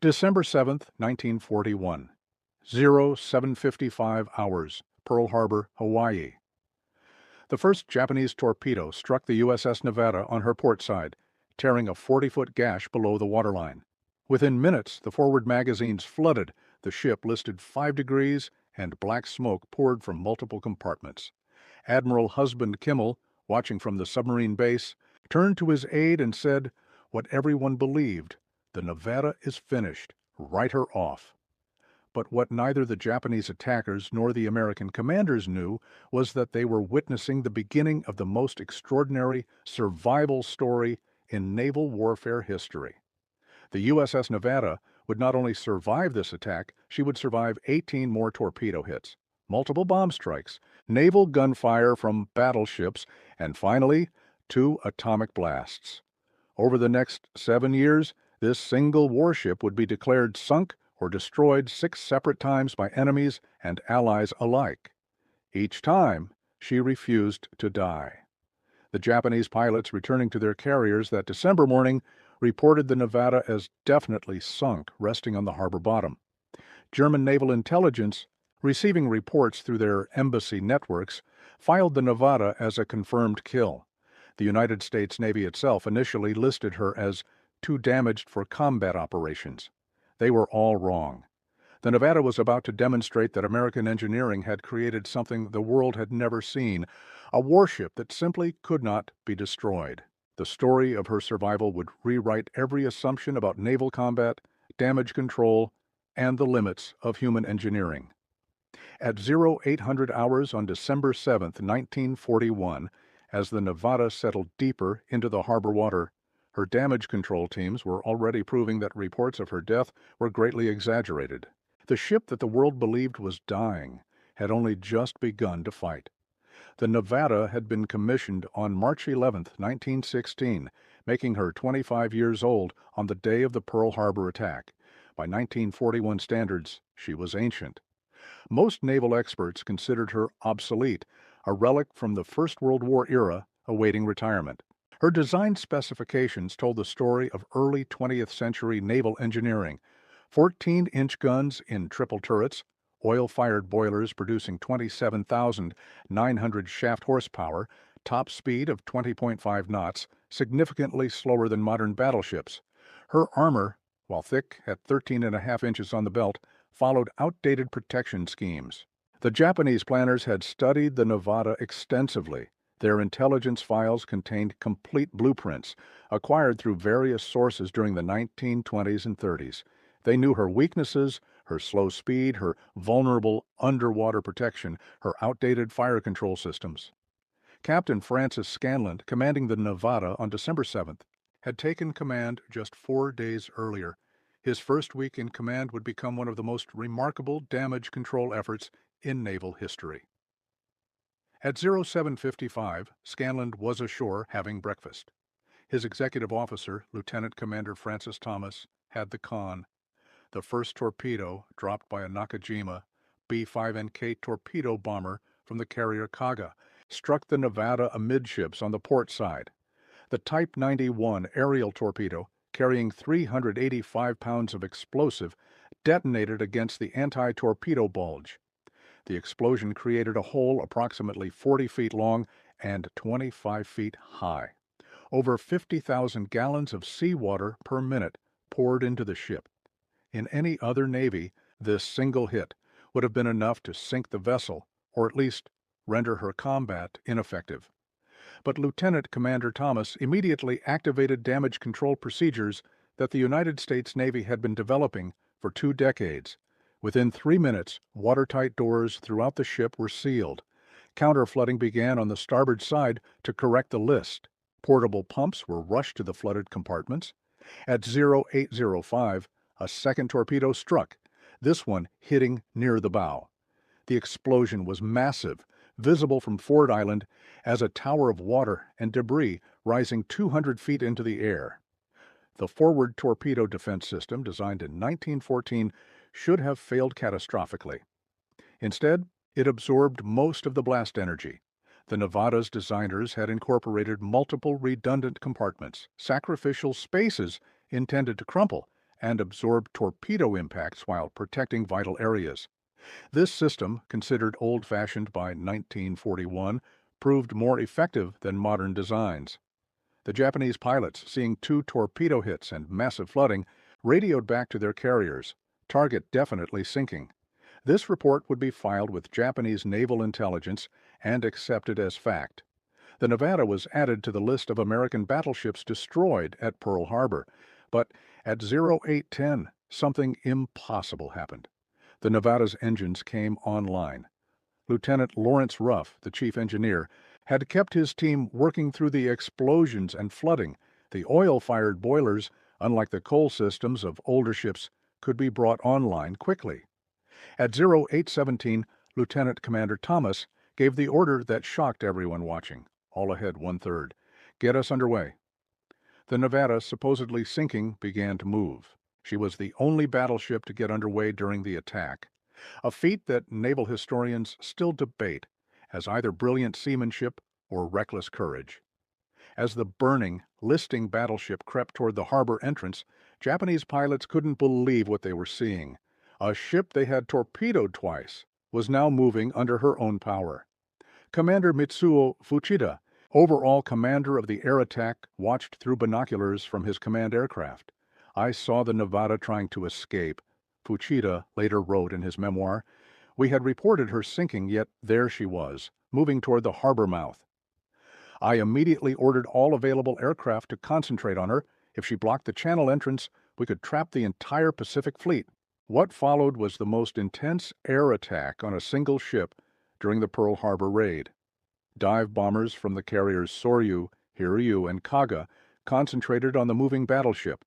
December 7th, 1941. 0755 hours, Pearl Harbor, Hawaii. The first Japanese torpedo struck the USS Nevada on her port side, tearing a 40-foot gash below the waterline. Within minutes, the forward magazines flooded, the ship listed 5 degrees, and black smoke poured from multiple compartments. Admiral Husband Kimmel, watching from the submarine base, turned to his aide and said what everyone believed: "The Nevada is finished. Write her off." But what neither the Japanese attackers nor the American commanders knew was that they were witnessing the beginning of the most extraordinary survival story in naval warfare history. The USS Nevada would not only survive this attack, she would survive 18 more torpedo hits, multiple bomb strikes, naval gunfire from battleships, and finally, 2 atomic blasts. Over the next 7 years, this single warship would be declared sunk or destroyed 6 separate times by enemies and allies alike. Each time, she refused to die. The Japanese pilots returning to their carriers that December morning reported the Nevada as definitely sunk, resting on the harbor bottom. German naval intelligence, receiving reports through their embassy networks, filed the Nevada as a confirmed kill. The United States Navy itself initially listed her as too damaged for combat operations. They were all wrong. The Nevada was about to demonstrate that American engineering had created something the world had never seen, a warship that simply could not be destroyed. The story of her survival would rewrite every assumption about naval combat, damage control, and the limits of human engineering. At 0800 hours on December 7th, 1941, as the Nevada settled deeper into the harbor water, her damage control teams were already proving that reports of her death were greatly exaggerated. The ship that the world believed was dying had only just begun to fight. The Nevada had been commissioned on March 11, 1916, making her 25 years old on the day of the Pearl Harbor attack. By 1941 standards, she was ancient. Most naval experts considered her obsolete, a relic from the First World War era awaiting retirement. Her design specifications told the story of early 20th century naval engineering: 14-inch guns in triple turrets, oil-fired boilers producing 27,900 shaft horsepower, top speed of 20.5 knots, significantly slower than modern battleships. Her armor, while thick at 13.5 inches on the belt, followed outdated protection schemes. The Japanese planners had studied the Nevada extensively. Their intelligence files contained complete blueprints, acquired through various sources during the 1920s and 30s. They knew her weaknesses, her slow speed, her vulnerable underwater protection, her outdated fire control systems. Captain Francis Scanlon, commanding the Nevada on December 7th, had taken command just 4 days earlier. His first week in command would become one of the most remarkable damage control efforts in naval history. At 0755, Scanlon was ashore having breakfast. His executive officer, Lieutenant Commander Francis Thomas, had the con. The first torpedo, dropped by a Nakajima B-5NK torpedo bomber from the carrier Kaga, struck the Nevada amidships on the port side. The Type 91 aerial torpedo, carrying 385 pounds of explosive, detonated against the anti-torpedo bulge. The explosion created a hole approximately 40 feet long and 25 feet high. Over 50,000 gallons of seawater per minute poured into the ship. In any other navy, this single hit would have been enough to sink the vessel, or at least render her combat ineffective. But Lieutenant Commander Thomas immediately activated damage control procedures that the United States Navy had been developing for 2 decades. Within 3 minutes, watertight doors throughout the ship were sealed. Counterflooding began on the starboard side to correct the list. Portable pumps were rushed to the flooded compartments. At 0805, a second torpedo struck, this one hitting near the bow. The explosion was massive, visible from Ford Island as a tower of water and debris rising 200 feet into the air. The forward torpedo defense system, designed in 1914, should have failed catastrophically. Instead, it absorbed most of the blast energy. The Nevada's designers had incorporated multiple redundant compartments, sacrificial spaces intended to crumple, and absorb torpedo impacts while protecting vital areas. This system, considered old-fashioned by 1941, proved more effective than modern designs. The Japanese pilots, seeing 2 torpedo hits and massive flooding, radioed back to their carriers, "Target definitely sinking." This report would be filed with Japanese naval intelligence and accepted as fact. The Nevada was added to the list of American battleships destroyed at Pearl Harbor, but at 0810, something impossible happened. The Nevada's engines came online. Lieutenant Lawrence Ruff, the chief engineer, had kept his team working through the explosions and flooding. The oil-fired boilers, unlike the coal systems of older ships, could be brought online quickly. At 0817, Lieutenant Commander Thomas gave the order that shocked everyone watching. All ahead 1/3. Get us underway. The Nevada, supposedly sinking, began to move. She was the only battleship to get underway during the attack, a feat that naval historians still debate as either brilliant seamanship or reckless courage. As the burning, listing battleship crept toward the harbor entrance, Japanese pilots couldn't believe what they were seeing. A ship they had torpedoed twice was now moving under her own power. Commander Mitsuo Fuchida, overall commander of the air attack, watched through binoculars from his command aircraft. "I saw the Nevada trying to escape," Fuchida later wrote in his memoir. "We had reported her sinking, yet there she was, moving toward the harbor mouth. I immediately ordered all available aircraft to concentrate on her. If she blocked the channel entrance, we could trap the entire Pacific Fleet." What followed was the most intense air attack on a single ship during the Pearl Harbor raid. Dive bombers from the carriers Soryu, Hiryu, and Kaga concentrated on the moving battleship.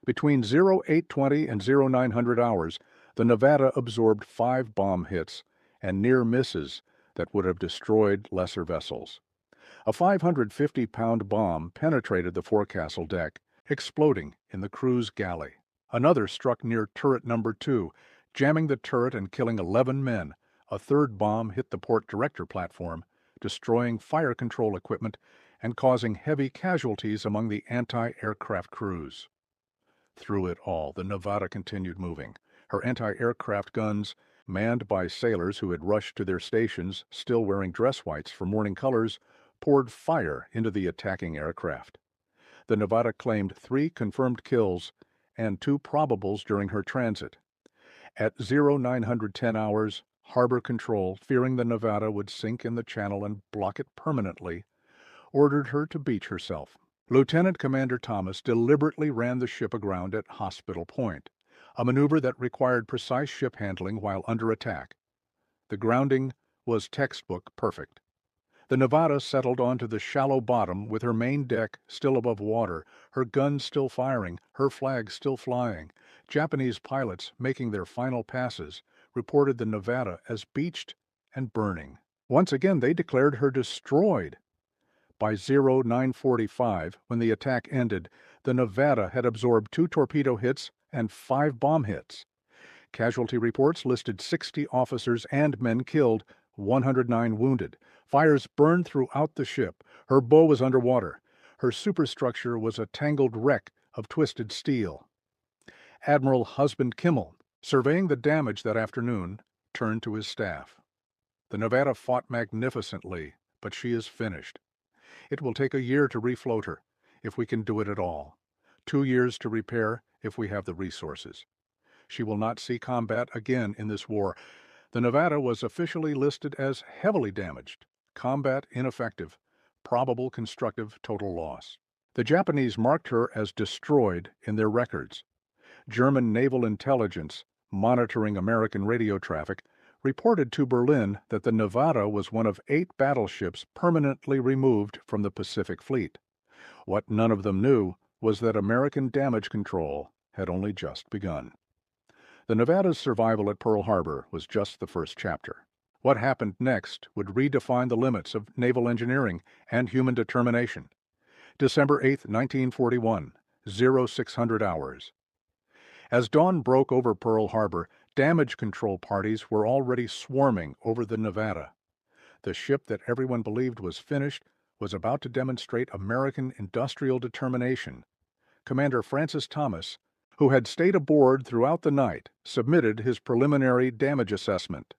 Between 0820 and 0900 hours, the Nevada absorbed 5 bomb hits and near misses that would have destroyed lesser vessels. A 550-pound bomb penetrated the forecastle deck, exploding in the crew's galley. Another struck near turret number 2, jamming the turret and killing 11 men. A third bomb hit the port director platform, destroying fire control equipment and causing heavy casualties among the anti-aircraft crews. Through it all, the Nevada continued moving. Her anti-aircraft guns, manned by sailors who had rushed to their stations, still wearing dress whites for morning colors, poured fire into the attacking aircraft. The Nevada claimed 3 confirmed kills and 2 probables during her transit. At 0910 hours, Harbor Control, fearing the Nevada would sink in the channel and block it permanently, ordered her to beach herself. Lieutenant Commander Thomas deliberately ran the ship aground at Hospital Point, a maneuver that required precise ship handling while under attack. The grounding was textbook perfect. The Nevada settled onto the shallow bottom with her main deck still above water, her guns still firing, her flag still flying. Japanese pilots, making their final passes, reported the Nevada as beached and burning. Once again, they declared her destroyed. By 0945, when the attack ended, the Nevada had absorbed 2 torpedo hits and 5 bomb hits. Casualty reports listed 60 officers and men killed, 109 wounded. Fires burned throughout the ship. Her bow was underwater. Her superstructure was a tangled wreck of twisted steel. Admiral Husband Kimmel, surveying the damage that afternoon, turned to his staff. "The Nevada fought magnificently, but she is finished. It will take a year to refloat her, if we can do it at all. 2 years to repair, if we have the resources. She will not see combat again in this war." The Nevada was officially listed as heavily damaged, combat ineffective, probable constructive total loss. The Japanese marked her as destroyed in their records. German naval intelligence, monitoring American radio traffic, reported to Berlin that the Nevada was one of 8 battleships permanently removed from the Pacific Fleet. What none of them knew was that American damage control had only just begun. The Nevada's survival at Pearl Harbor was just the first chapter. What happened next would redefine the limits of naval engineering and human determination. December 8, 1941, 0600 hours. As dawn broke over Pearl Harbor, damage control parties were already swarming over the Nevada. The ship that everyone believed was finished was about to demonstrate American industrial determination. Commander Francis Thomas, who had stayed aboard throughout the night, submitted his preliminary damage assessment.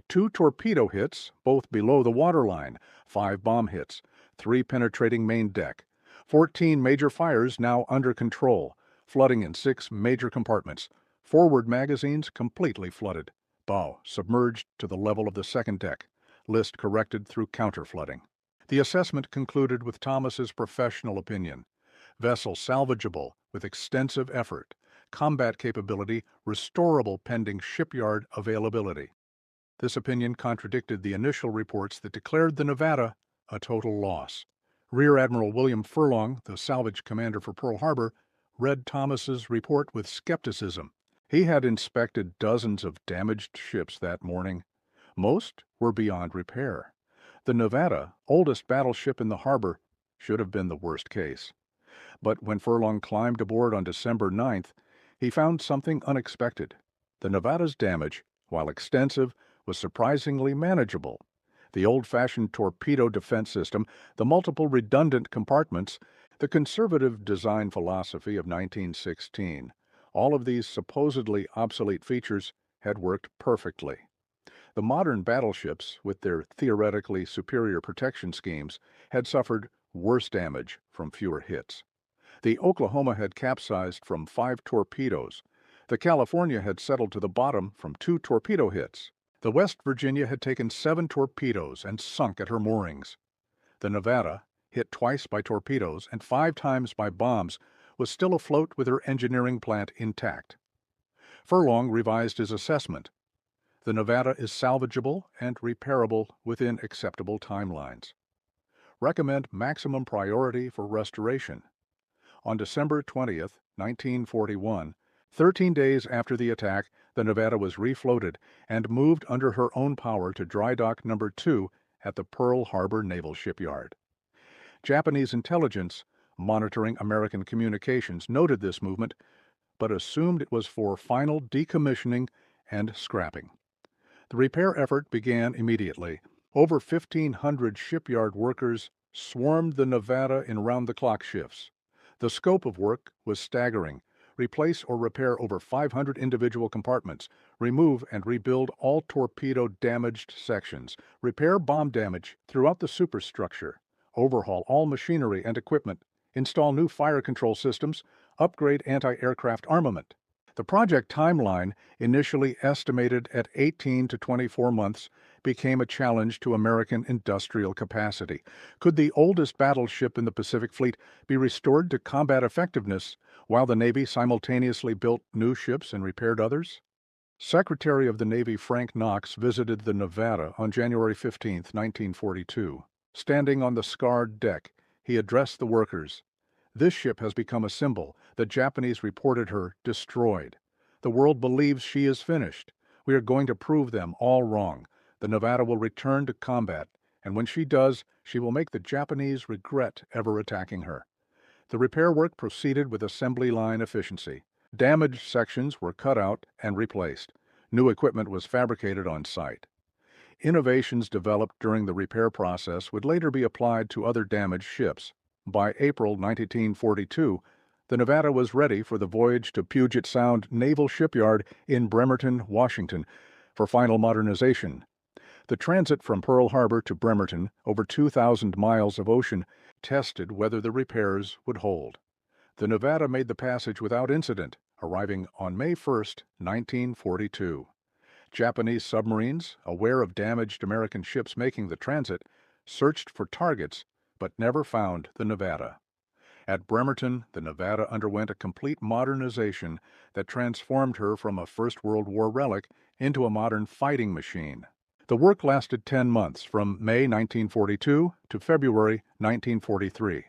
2 torpedo hits, both below the waterline, 5 bomb hits, 3 penetrating main deck, 14 major fires now under control, flooding in 6 major compartments, forward magazines completely flooded, bow submerged to the level of the second deck, list corrected through counter-flooding. The assessment concluded with Thomas's professional opinion: vessel salvageable with extensive effort, combat capability restorable pending shipyard availability. This opinion contradicted the initial reports that declared the Nevada a total loss. Rear Admiral William Furlong, the salvage commander for Pearl Harbor, read Thomas's report with skepticism. He had inspected dozens of damaged ships that morning. Most were beyond repair. The Nevada, oldest battleship in the harbor, should have been the worst case. But when Furlong climbed aboard on December 9th, he found something unexpected. The Nevada's damage, while extensive, was surprisingly manageable. The old-fashioned torpedo defense system, the multiple redundant compartments, the conservative design philosophy of 1916, all of these supposedly obsolete features had worked perfectly. The modern battleships, with their theoretically superior protection schemes, had suffered worse damage from fewer hits. The Oklahoma had capsized from 5 torpedoes. The California had settled to the bottom from 2 torpedo hits. The West Virginia had taken 7 torpedoes and sunk at her moorings. The Nevada, hit twice by torpedoes and 5 times by bombs, was still afloat with her engineering plant intact. Furlong revised his assessment. The Nevada is salvageable and repairable within acceptable timelines. Recommend maximum priority for restoration. On December 20th, 1941, 13 days after the attack, the Nevada was refloated and moved under her own power to Dry Dock No. 2 at the Pearl Harbor Naval Shipyard. Japanese intelligence, monitoring American communications, noted this movement, but assumed it was for final decommissioning and scrapping. The repair effort began immediately. Over 1,500 shipyard workers swarmed the Nevada in round-the-clock shifts. The scope of work was staggering: replace or repair over 500 individual compartments, remove and rebuild all torpedo-damaged sections, repair bomb damage throughout the superstructure, overhaul all machinery and equipment, install new fire control systems, upgrade anti-aircraft armament. The project timeline, initially estimated at 18 to 24 months, became a challenge to American industrial capacity. Could the oldest battleship in the Pacific Fleet be restored to combat effectiveness while the Navy simultaneously built new ships and repaired others? Secretary of the Navy Frank Knox visited the Nevada on January 15, 1942. Standing on the scarred deck, he addressed the workers. "This ship has become a symbol. The Japanese reported her destroyed. The world believes she is finished. We are going to prove them all wrong. The Nevada will return to combat, and when she does, she will make the Japanese regret ever attacking her." The repair work proceeded with assembly line efficiency. Damaged sections were cut out and replaced. New equipment was fabricated on site. Innovations developed during the repair process would later be applied to other damaged ships. By April 1942, the Nevada was ready for the voyage to Puget Sound Naval Shipyard in Bremerton, Washington, for final modernization. The transit from Pearl Harbor to Bremerton, over 2,000 miles of ocean, tested whether the repairs would hold. The Nevada made the passage without incident, arriving on May 1, 1942. Japanese submarines, aware of damaged American ships making the transit, searched for targets but never found the Nevada. At Bremerton, the Nevada underwent a complete modernization that transformed her from a First World War relic into a modern fighting machine. The work lasted 10 months, from May 1942 to February 1943.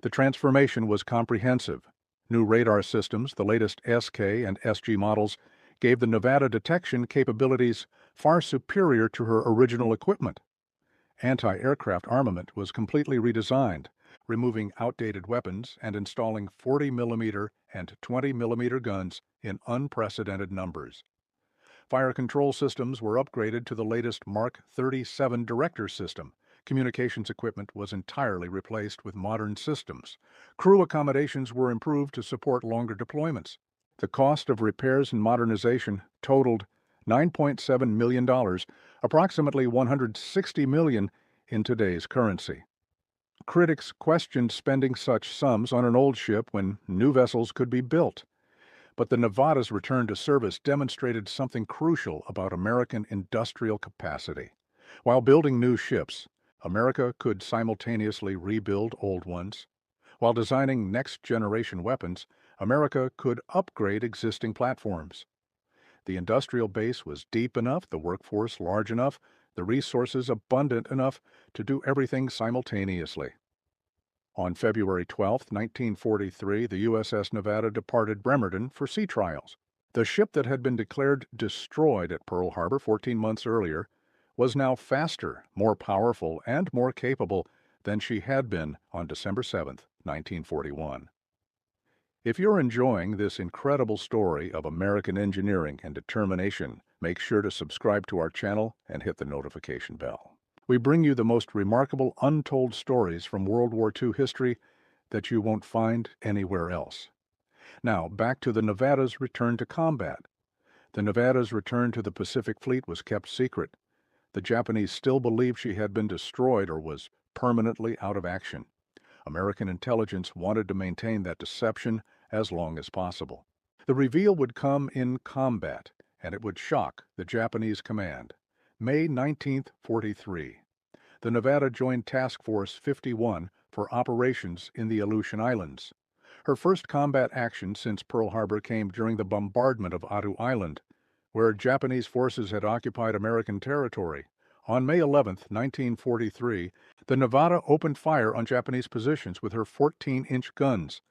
The transformation was comprehensive. New radar systems, the latest SK and SG models, gave the Nevada detection capabilities far superior to her original equipment. Anti-aircraft armament was completely redesigned, removing outdated weapons and installing 40mm and 20mm guns in unprecedented numbers. Fire control systems were upgraded to the latest Mark 37 director system, Communications equipment was entirely replaced with modern systems. Crew accommodations were improved to support longer deployments. The cost of repairs and modernization totaled $9.7 million, approximately $160 million in today's currency. Critics questioned spending such sums on an old ship when new vessels could be built. But the Nevada's return to service demonstrated something crucial about American industrial capacity. While building new ships, America could simultaneously rebuild old ones. While designing next-generation weapons, America could upgrade existing platforms. The industrial base was deep enough, the workforce large enough, the resources abundant enough to do everything simultaneously. On February 12, 1943, the USS Nevada departed Bremerton for sea trials. The ship that had been declared destroyed at Pearl Harbor 14 months earlier was now faster, more powerful, and more capable than she had been on December 7, 1941. If you're enjoying this incredible story of American engineering and determination, make sure to subscribe to our channel and hit the notification bell. We bring you the most remarkable untold stories from World War II history that you won't find anywhere else. Now, back to the Nevada's return to combat. The Nevada's return to the Pacific Fleet was kept secret. The Japanese still believed she had been destroyed or was permanently out of action. American intelligence wanted to maintain that deception as long as possible. The reveal would come in combat, and it would shock the Japanese command. May 1943. The Nevada joined Task Force 51 for operations in the Aleutian Islands. Her first combat action since Pearl Harbor came during the bombardment of Attu Island, where Japanese forces had occupied American territory. On May 11, 1943, the Nevada opened fire on Japanese positions with her 14-inch guns.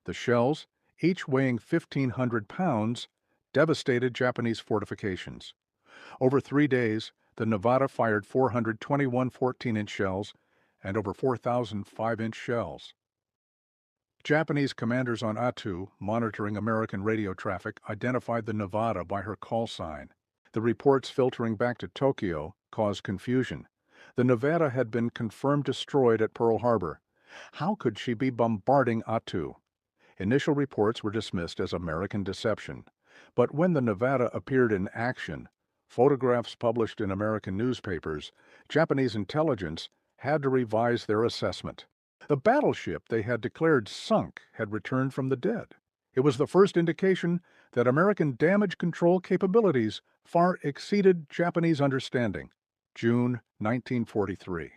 The shells, each weighing 1,500 pounds, devastated Japanese fortifications. Over 3 days, the Nevada fired 421 14-inch shells and over 4,000 5-inch shells. Japanese commanders on Attu, monitoring American radio traffic, identified the Nevada by her call sign. The reports filtering back to Tokyo caused confusion. The Nevada had been confirmed destroyed at Pearl Harbor. How could she be bombarding Attu? Initial reports were dismissed as American deception. But when the Nevada appeared in action, photographs published in American newspapers, Japanese intelligence had to revise their assessment. The battleship they had declared sunk had returned from the dead. It was the first indication that American damage control capabilities far exceeded Japanese understanding. June 1943.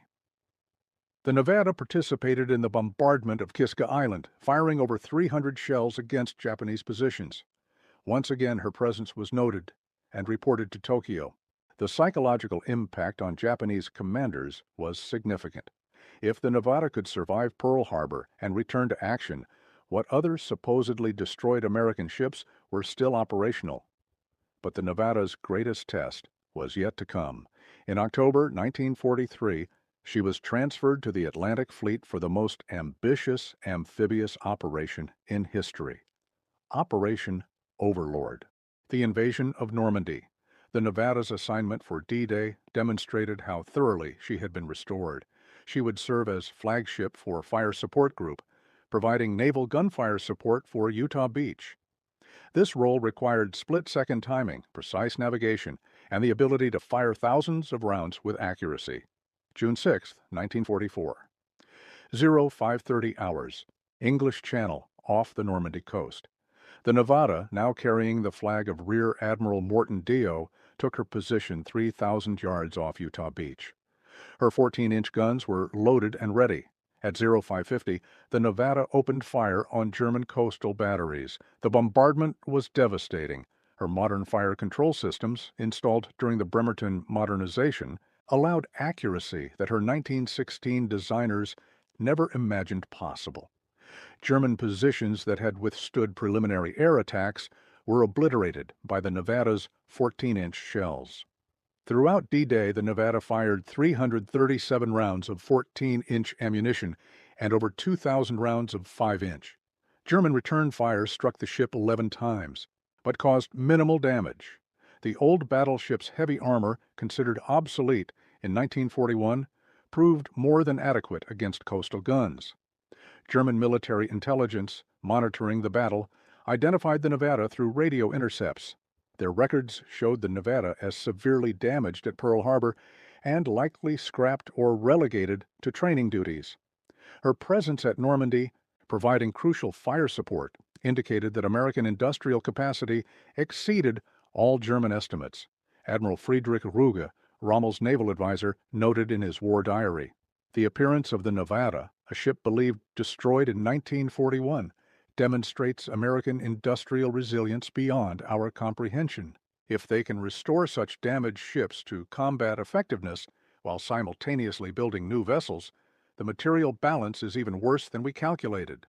The Nevada participated in the bombardment of Kiska Island, firing over 300 shells against Japanese positions. Once again, her presence was noted and reported to Tokyo. The psychological impact on Japanese commanders was significant. If the Nevada could survive Pearl Harbor and return to action, what other supposedly destroyed American ships were still operational? But the Nevada's greatest test was yet to come. In October 1943, she was transferred to the Atlantic Fleet for the most ambitious amphibious operation in history. Operation Overlord. The invasion of Normandy. The Nevada's assignment for D-Day demonstrated how thoroughly she had been restored. She would serve as flagship for Fire Support Group, providing naval gunfire support for Utah Beach. This role required split-second timing, precise navigation, and the ability to fire thousands of rounds with accuracy. June 6, 1944. 0530 hours. English Channel, off the Normandy coast. The Nevada, now carrying the flag of Rear Admiral Morton Dio, took her position 3,000 yards off Utah Beach. Her 14-inch guns were loaded and ready. At 0550, the Nevada opened fire on German coastal batteries. The bombardment was devastating. Her modern fire control systems, installed during the Bremerton modernization, allowed accuracy that her 1916 designers never imagined possible. German positions that had withstood preliminary air attacks were obliterated by the Nevada's 14-inch shells. Throughout D-Day, the Nevada fired 337 rounds of 14-inch ammunition and over 2,000 rounds of 5-inch. German return fire struck the ship 11 times, but caused minimal damage. The old battleship's heavy armor, considered obsolete in 1941, proved more than adequate against coastal guns. German military intelligence, monitoring the battle, identified the Nevada through radio intercepts. Their records showed the Nevada as severely damaged at Pearl Harbor and likely scrapped or relegated to training duties. Her presence at Normandy, providing crucial fire support, indicated that American industrial capacity exceeded all German estimates. Admiral Friedrich Ruge, Rommel's naval advisor, noted in his war diary. The appearance of the Nevada, a ship believed destroyed in 1941, demonstrates American industrial resilience beyond our comprehension. If they can restore such damaged ships to combat effectiveness while simultaneously building new vessels, the material balance is even worse than we calculated.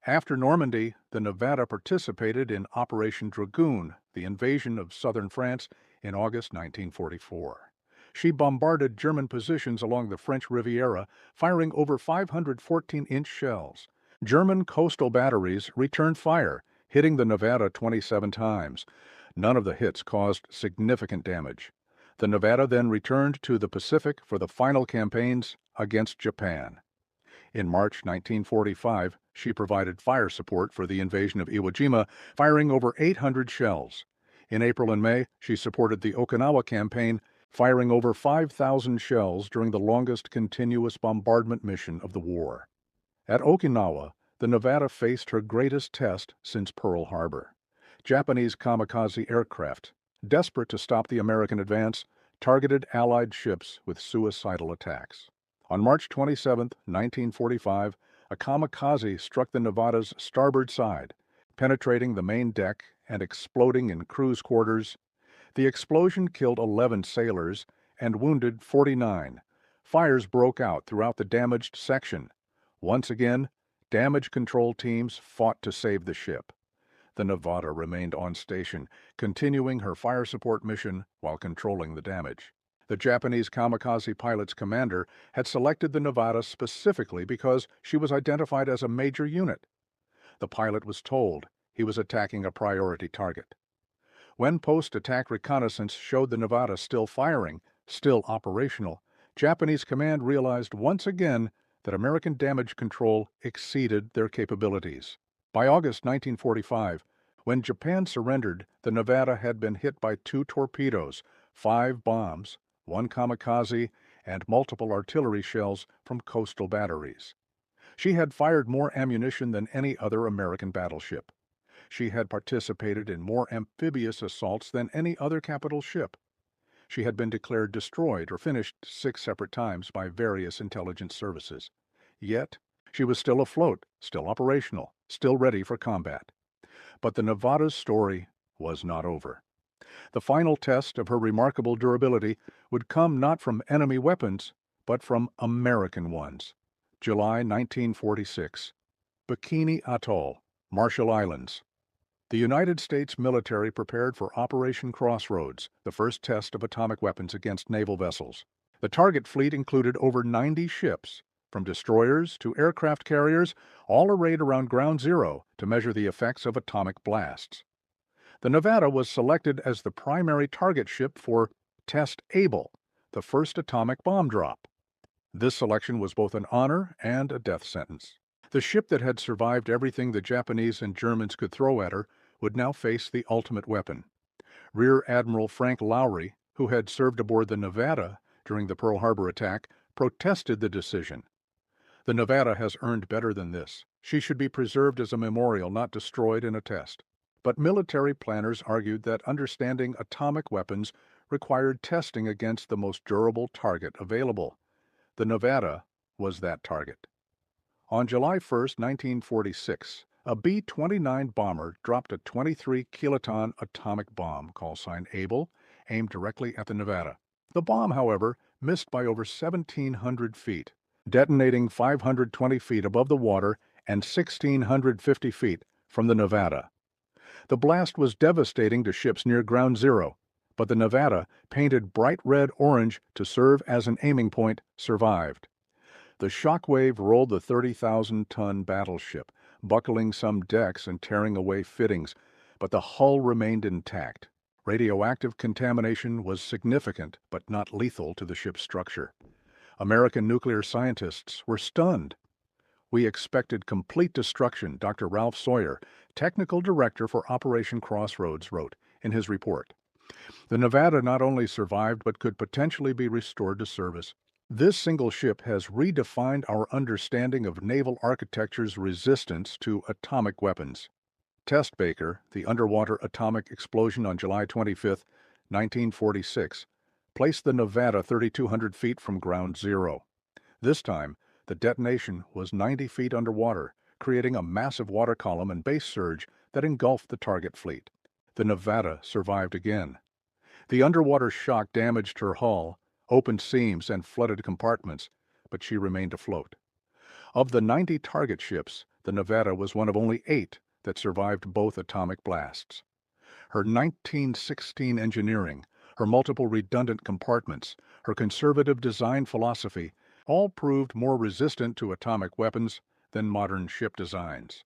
After Normandy, the Nevada participated in Operation Dragoon, the invasion of southern France, in August 1944. She bombarded German positions along the French Riviera, firing over 500 14-inch shells. German coastal batteries returned fire, hitting the Nevada 27 times. None of the hits caused significant damage. The Nevada then returned to the Pacific for the final campaigns against Japan. In March 1945, she provided fire support for the invasion of Iwo Jima, firing over 800 shells. In April and May, she supported the Okinawa campaign, firing over 5,000 shells during the longest continuous bombardment mission of the war. At Okinawa, the Nevada faced her greatest test since Pearl Harbor. Japanese kamikaze aircraft, desperate to stop the American advance, targeted Allied ships with suicidal attacks. On March 27, 1945, a kamikaze struck the Nevada's starboard side, penetrating the main deck and exploding in crew's quarters. The explosion killed 11 sailors and wounded 49. Fires broke out throughout the damaged section. Once again, damage control teams fought to save the ship. The Nevada remained on station, continuing her fire support mission while controlling the damage. The Japanese kamikaze pilot's commander had selected the Nevada specifically because she was identified as a major unit. The pilot was told he was attacking a priority target. When post-attack reconnaissance showed the Nevada still firing, still operational, Japanese command realized once again that American damage control exceeded their capabilities. By August 1945, when Japan surrendered, the Nevada had been hit by 2 torpedoes, 5 bombs, 1 kamikaze, and multiple artillery shells from coastal batteries. She had fired more ammunition than any other American battleship. She had participated in more amphibious assaults than any other capital ship. She had been declared destroyed or finished 6 separate times by various intelligence services. Yet, she was still afloat, still operational, still ready for combat. But the Nevada's story was not over. The final test of her remarkable durability would come not from enemy weapons, but from American ones. July 1946. Bikini Atoll, Marshall Islands. The United States military prepared for Operation Crossroads, the first test of atomic weapons against naval vessels. The target fleet included over 90 ships, from destroyers to aircraft carriers, all arrayed around Ground Zero to measure the effects of atomic blasts. The Nevada was selected as the primary target ship for Test Able, the first atomic bomb drop. This selection was both an honor and a death sentence. The ship that had survived everything the Japanese and Germans could throw at her would now face the ultimate weapon. Rear Admiral Frank Lowry, who had served aboard the Nevada during the Pearl Harbor attack, protested the decision. The Nevada has earned better than this. She should be preserved as a memorial, not destroyed in a test. But military planners argued that understanding atomic weapons required testing against the most durable target available. The Nevada was that target. On July 1, 1946, a B-29 bomber dropped a 23-kiloton atomic bomb, callsign Able, aimed directly at the Nevada. The bomb, however, missed by over 1,700 feet, detonating 520 feet above the water and 1,650 feet from the Nevada. The blast was devastating to ships near Ground Zero, but the Nevada, painted bright red-orange to serve as an aiming point, survived. The shock wave rolled the 30,000-ton battleship, buckling some decks and tearing away fittings, but the hull remained intact. Radioactive contamination was significant but not lethal to the ship's structure. American nuclear scientists were stunned. "We expected complete destruction," Dr. Ralph Sawyer, technical director for Operation Crossroads, wrote in his report. The Nevada not only survived but could potentially be restored to service. This single ship has redefined our understanding of naval architecture's resistance to atomic weapons. Test Baker, the underwater atomic explosion on July 25, 1946, placed the Nevada 3,200 feet from ground zero. This time, the detonation was 90 feet underwater, creating a massive water column and base surge that engulfed the target fleet. The Nevada survived again. The underwater shock damaged her hull, opened seams, and flooded compartments, but she remained afloat. Of the 90 target ships, the Nevada was one of only 8 that survived both atomic blasts. Her 1916 engineering, her multiple redundant compartments, her conservative design philosophy all proved more resistant to atomic weapons than modern ship designs.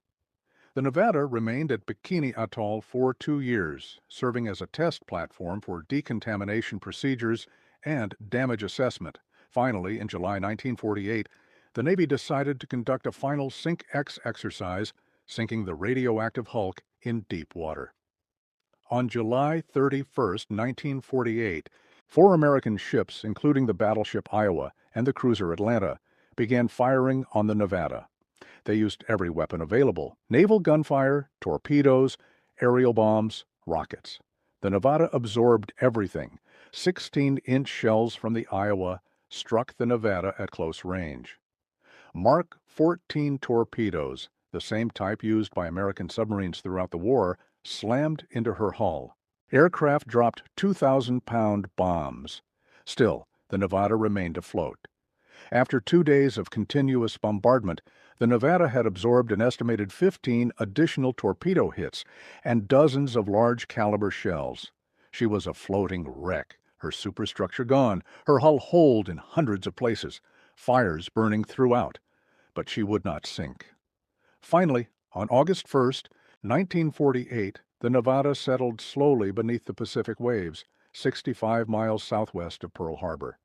The Nevada remained at Bikini Atoll for 2 years, serving as a test platform for decontamination procedures and damage assessment. Finally, in July 1948, the Navy decided to conduct a final Sink-X exercise, sinking the radioactive hulk in deep water. On July 31, 1948, 4 American ships, including the battleship Iowa and the cruiser Atlanta, began firing on the Nevada. They used every weapon available: naval gunfire, torpedoes, aerial bombs, rockets. The Nevada absorbed everything. 16-inch shells from the Iowa struck the Nevada at close range. Mark 14 torpedoes, the same type used by American submarines throughout the war, slammed into her hull. Aircraft dropped 2,000-pound bombs. Still, the Nevada remained afloat. After 2 days of continuous bombardment, the Nevada had absorbed an estimated 15 additional torpedo hits and dozens of large-caliber shells. She was a floating wreck, her superstructure gone, her hull holed in hundreds of places, fires burning throughout. But she would not sink. Finally, on August 1, 1948, the Nevada settled slowly beneath the Pacific waves, 65 miles southwest of Pearl Harbor.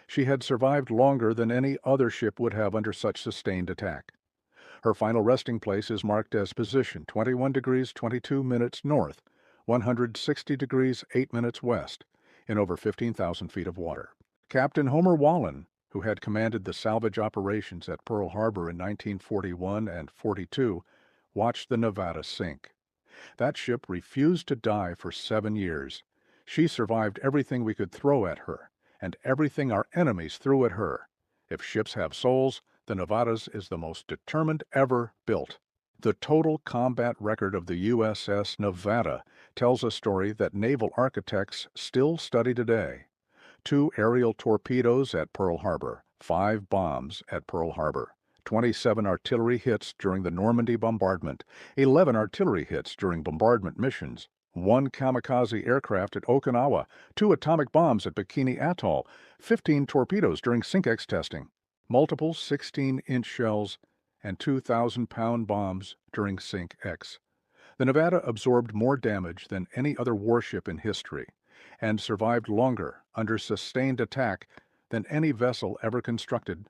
She had survived longer than any other ship would have under such sustained attack. Her final resting place is marked as position 21 degrees 22 minutes north, 160 degrees 8 minutes west, in over 15,000 feet of water. Captain Homer Wallen, who had commanded the salvage operations at Pearl Harbor in 1941 and 42, watched the Nevada sink. That ship refused to die for 7 years. She survived everything we could throw at her, and everything our enemies threw at her. If ships have souls, the Nevada's is the most determined ever built. The total combat record of the USS Nevada tells a story that naval architects still study today. 2 aerial torpedoes at Pearl Harbor, 5 bombs at Pearl Harbor, 27 artillery hits during the Normandy bombardment, 11 artillery hits during bombardment missions, 1 kamikaze aircraft at Okinawa, 2 atomic bombs at Bikini Atoll, 15 torpedoes during Sink-X testing, multiple 16-inch shells, and 2,000-pound bombs during Sink-X. The Nevada absorbed more damage than any other warship in history, and survived longer under sustained attack than any vessel ever constructed.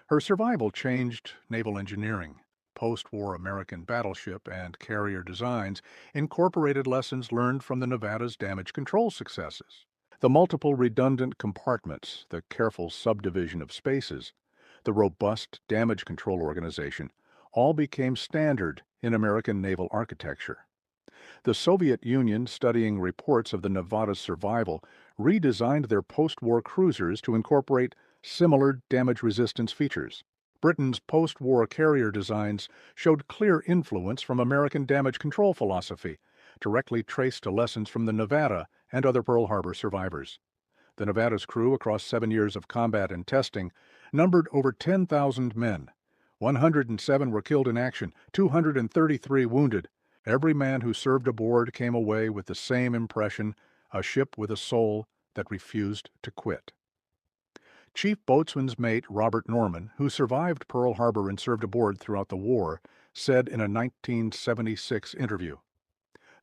Her survival changed naval engineering. Post-war American battleship and carrier designs incorporated lessons learned from the Nevada's damage control successes. The multiple redundant compartments, the careful subdivision of spaces, the robust damage control organization all became standard in American naval architecture. The Soviet Union, studying reports of the Nevada's survival, redesigned their post-war cruisers to incorporate similar damage resistance features. Britain's post-war carrier designs showed clear influence from American damage control philosophy, directly traced to lessons from the Nevada and other Pearl Harbor survivors. The Nevada's crew, across 7 years of combat and testing, numbered over 10,000 men. 107 were killed in action, 233 wounded. Every man who served aboard came away with the same impression: a ship with a soul that refused to quit. Chief Boatswain's Mate Robert Norman, who survived Pearl Harbor and served aboard throughout the war, said in a 1976 interview,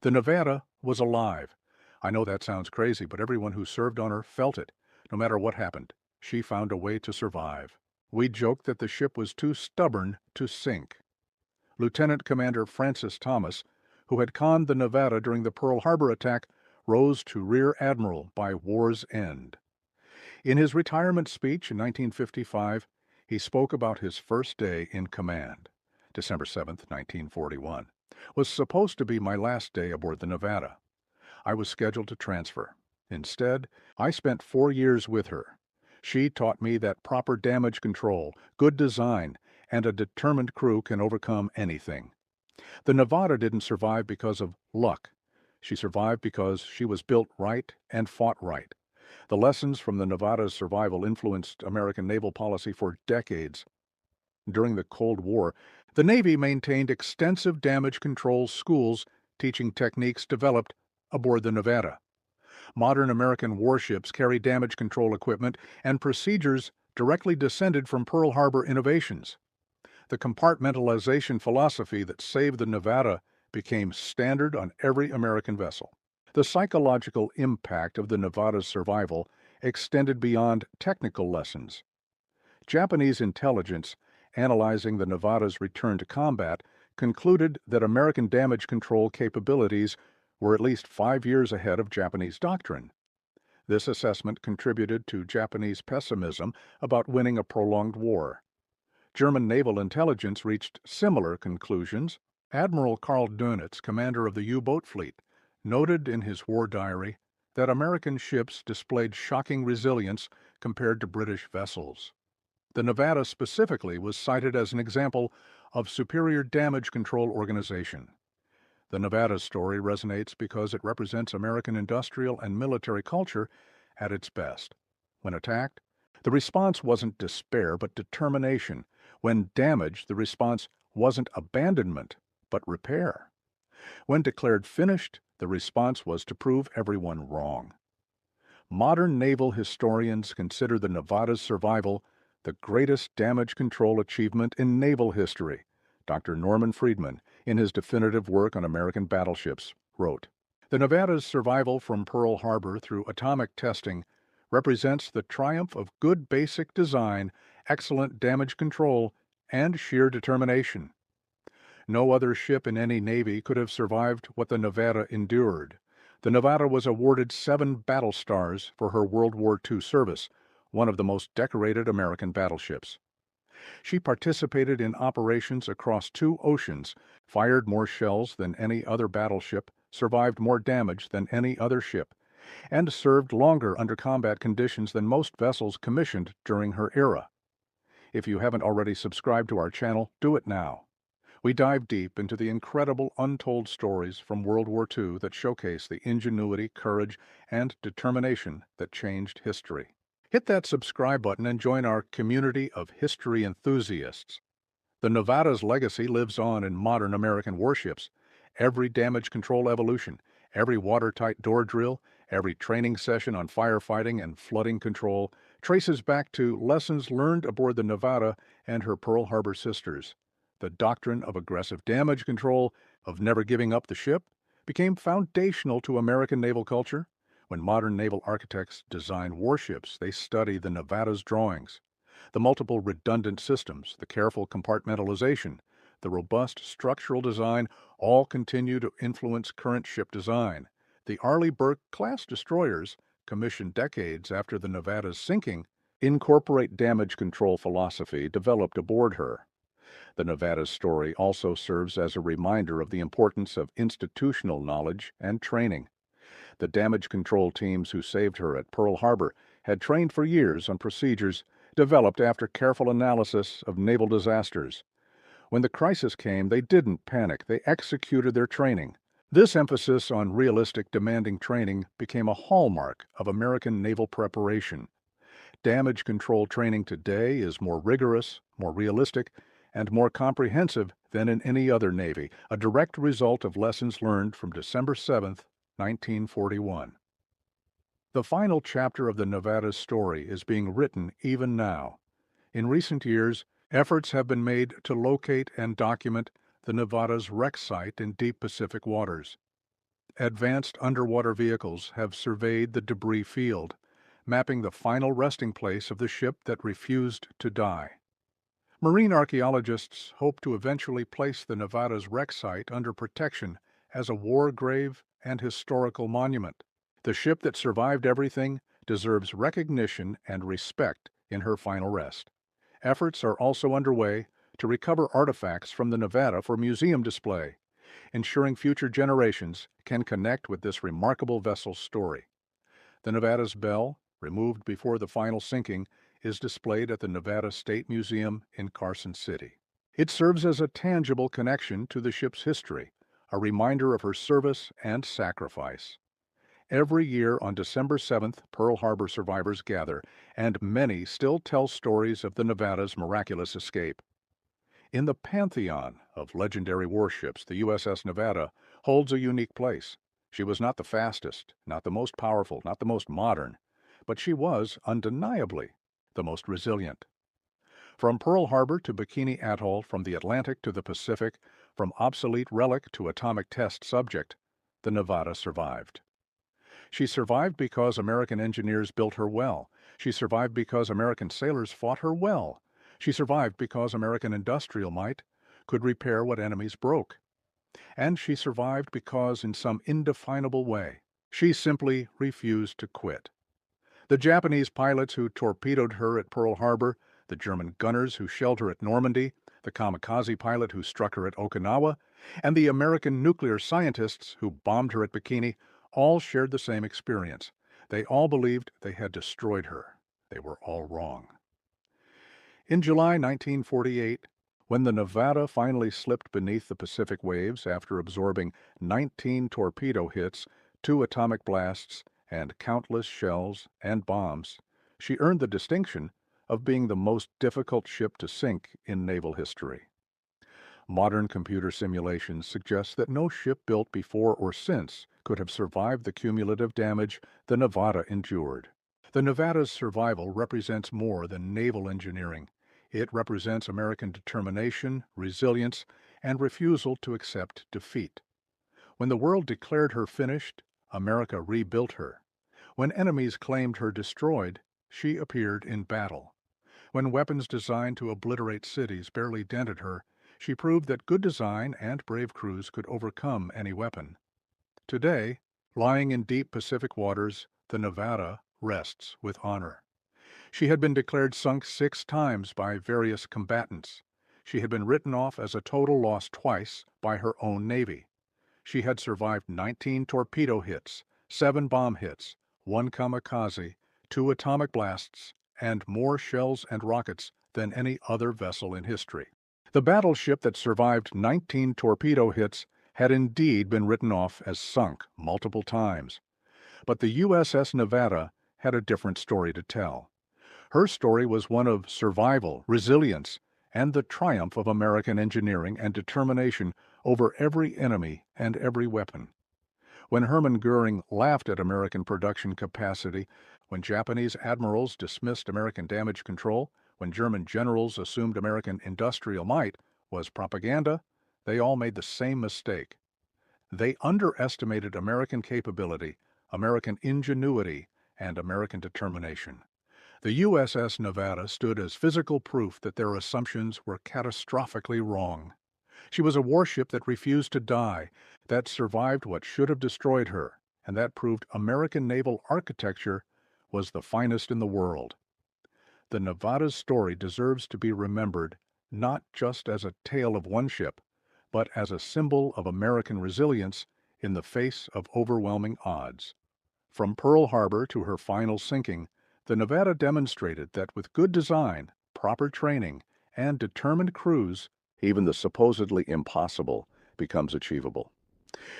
"The Nevada was alive. I know that sounds crazy, but everyone who served on her felt it, no matter what happened. she found a way to survive. We joked that the ship was too stubborn to sink. Lieutenant Commander Francis Thomas, who had conned the Nevada during the Pearl Harbor attack, rose to Rear Admiral by war's end. In his retirement speech in 1955, he spoke about his first day in command. December 7, 1941, was supposed to be my last day aboard the Nevada. I was scheduled to transfer. Instead, I spent 4 years with her. She taught me that proper damage control, good design, and a determined crew can overcome anything. The Nevada didn't survive because of luck. She survived because she was built right and fought right. The lessons from the Nevada's survival influenced American naval policy for decades. During the Cold War, the Navy maintained extensive damage control schools teaching techniques developed aboard the Nevada. Modern American warships carry damage control equipment and procedures directly descended from Pearl Harbor innovations. The compartmentalization philosophy that saved the Nevada became standard on every American vessel. The psychological impact of the Nevada's survival extended beyond technical lessons. Japanese intelligence, analyzing the Nevada's return to combat, concluded that American damage control capabilities were at least 5 years ahead of Japanese doctrine. This assessment contributed to Japanese pessimism about winning a prolonged war. German naval intelligence reached similar conclusions. Admiral Karl Dönitz, commander of the U-boat fleet, noted in his war diary that American ships displayed shocking resilience compared to British vessels. The Nevada specifically was cited as an example of superior damage control organization. The Nevada story resonates because it represents American industrial and military culture at its best. When attacked, the response wasn't despair but determination. When damaged, the response wasn't abandonment but repair. When declared finished, the response was to prove everyone wrong. Modern naval historians consider the Nevada's survival the greatest damage control achievement in naval history. Dr. Norman Friedman, in his definitive work on American battleships, wrote, "The Nevada's survival from Pearl Harbor through atomic testing represents the triumph of good basic design, excellent damage control, and sheer determination. No other ship in any navy could have survived what the Nevada endured. The Nevada was awarded 7 battle stars for her World War II service, one of the most decorated American battleships. She participated in operations across 2 oceans, fired more shells than any other battleship, survived more damage than any other ship, and served longer under combat conditions than most vessels commissioned during her era. If you haven't already subscribed to our channel, do it now. We dive deep into the incredible untold stories from World War II that showcase the ingenuity, courage, and determination that changed history. Hit that subscribe button and join our community of history enthusiasts. The Nevada's legacy lives on in modern American warships. Every damage control evolution, every watertight door drill, every training session on firefighting and flooding control traces back to lessons learned aboard the Nevada and her Pearl Harbor sisters. The doctrine of aggressive damage control, of never giving up the ship, became foundational to American naval culture. When modern naval architects design warships, they study the Nevada's drawings. The multiple redundant systems, the careful compartmentalization, the robust structural design all continue to influence current ship design. The Arleigh Burke-class destroyers, commissioned decades after the Nevada's sinking, incorporate damage control philosophy developed aboard her. The Nevada's story also serves as a reminder of the importance of institutional knowledge and training. The damage control teams who saved her at Pearl Harbor had trained for years on procedures developed after careful analysis of naval disasters. When the crisis came, they didn't panic. They executed their training. This emphasis on realistic, demanding training became a hallmark of American naval preparation. Damage control training today is more rigorous, more realistic, and more comprehensive than in any other navy, a direct result of lessons learned from December 7, 1941. The final chapter of the Nevada's story is being written even now. In recent years, efforts have been made to locate and document the Nevada's wreck site in deep Pacific waters. Advanced underwater vehicles have surveyed the debris field. mapping the final resting place of the ship that refused to die. Marine archaeologists hope to eventually place the Nevada's wreck site under protection as a war grave and historical monument. The ship that survived everything deserves recognition and respect in her final rest. Efforts are also underway to recover artifacts from the Nevada for museum display, ensuring future generations can connect with this remarkable vessel's story. The Nevada's bell, removed before the final sinking, is displayed at the Nevada State Museum in Carson City. It serves as a tangible connection to the ship's history, a reminder of her service and sacrifice. Every year on December 7th, Pearl Harbor survivors gather, and many still tell stories of the Nevada's miraculous escape. In the pantheon of legendary warships, the USS Nevada holds a unique place. She was not the fastest, not the most powerful, not the most modern, but she was undeniably the most resilient. From Pearl Harbor to Bikini Atoll, from the Atlantic to the Pacific, from obsolete relic to atomic test subject, the Nevada survived. She survived because American engineers built her well. She survived because American sailors fought her well. She survived because American industrial might could repair what enemies broke. And she survived because, in some indefinable way, she simply refused to quit. The Japanese pilots who torpedoed her at Pearl Harbor, the German gunners who shelled her at Normandy, the kamikaze pilot who struck her at Okinawa, and the American nuclear scientists who bombed her at Bikini all shared the same experience. They all believed they had destroyed her. They were all wrong. In July 1948, when the Nevada finally slipped beneath the Pacific waves after absorbing 19 torpedo hits, 2 atomic blasts, and countless shells and bombs, she earned the distinction of being the most difficult ship to sink in naval history. Modern computer simulations suggest that no ship built before or since could have survived the cumulative damage the Nevada endured. The Nevada's survival represents more than naval engineering. It represents American determination, resilience, and refusal to accept defeat. When the world declared her finished, America rebuilt her. When enemies claimed her destroyed, she appeared in battle. When weapons designed to obliterate cities barely dented her, she proved that good design and brave crews could overcome any weapon. Today, lying in deep Pacific waters, the Nevada rests with honor. She had been declared sunk 6 times by various combatants. She had been written off as a total loss twice by her own Navy. She had survived 19 torpedo hits, 7 bomb hits, 1 kamikaze, 2 atomic blasts, and more shells and rockets than any other vessel in history. The battleship that survived 19 torpedo hits had indeed been written off as sunk multiple times. But the USS Nevada had a different story to tell. Her story was one of survival, resilience, and the triumph of American engineering and determination over every enemy and every weapon. When Hermann Goering laughed at American production capacity, when Japanese admirals dismissed American damage control, when German generals assumed American industrial might was propaganda, they all made the same mistake. They underestimated American capability, American ingenuity, and American determination. The USS Nevada stood as physical proof that their assumptions were catastrophically wrong. She was a warship that refused to die, that survived what should have destroyed her, and that proved American naval architecture was the finest in the world. The Nevada's story deserves to be remembered not just as a tale of one ship, but as a symbol of American resilience in the face of overwhelming odds. From Pearl Harbor to her final sinking, the Nevada demonstrated that with good design, proper training, and determined crews, even the supposedly impossible becomes achievable.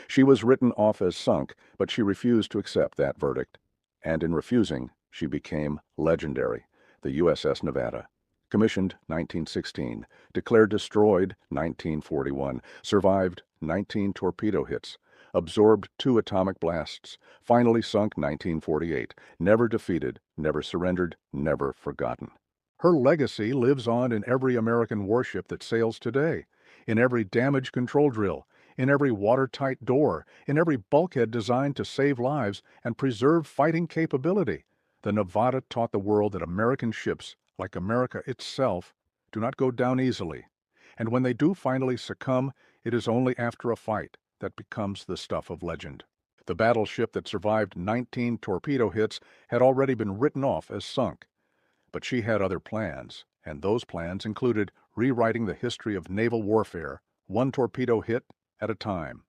She was written off as sunk, but she refused to accept that verdict. And in refusing, she became legendary. The USS Nevada. Commissioned 1916, declared destroyed 1941, survived 19 torpedo hits, absorbed 2 atomic blasts, finally sunk 1948, never defeated, never surrendered, never forgotten. Her legacy lives on in every American warship that sails today, in every damage control drill, in every watertight door, in every bulkhead designed to save lives and preserve fighting capability. The Nevada taught the world that American ships, like America itself, do not go down easily, and when they do finally succumb, it is only after a fight that becomes the stuff of legend. The battleship that survived 19 torpedo hits had already been written off as sunk, but she had other plans, and those plans included rewriting the history of naval warfare, one torpedo hit at a time.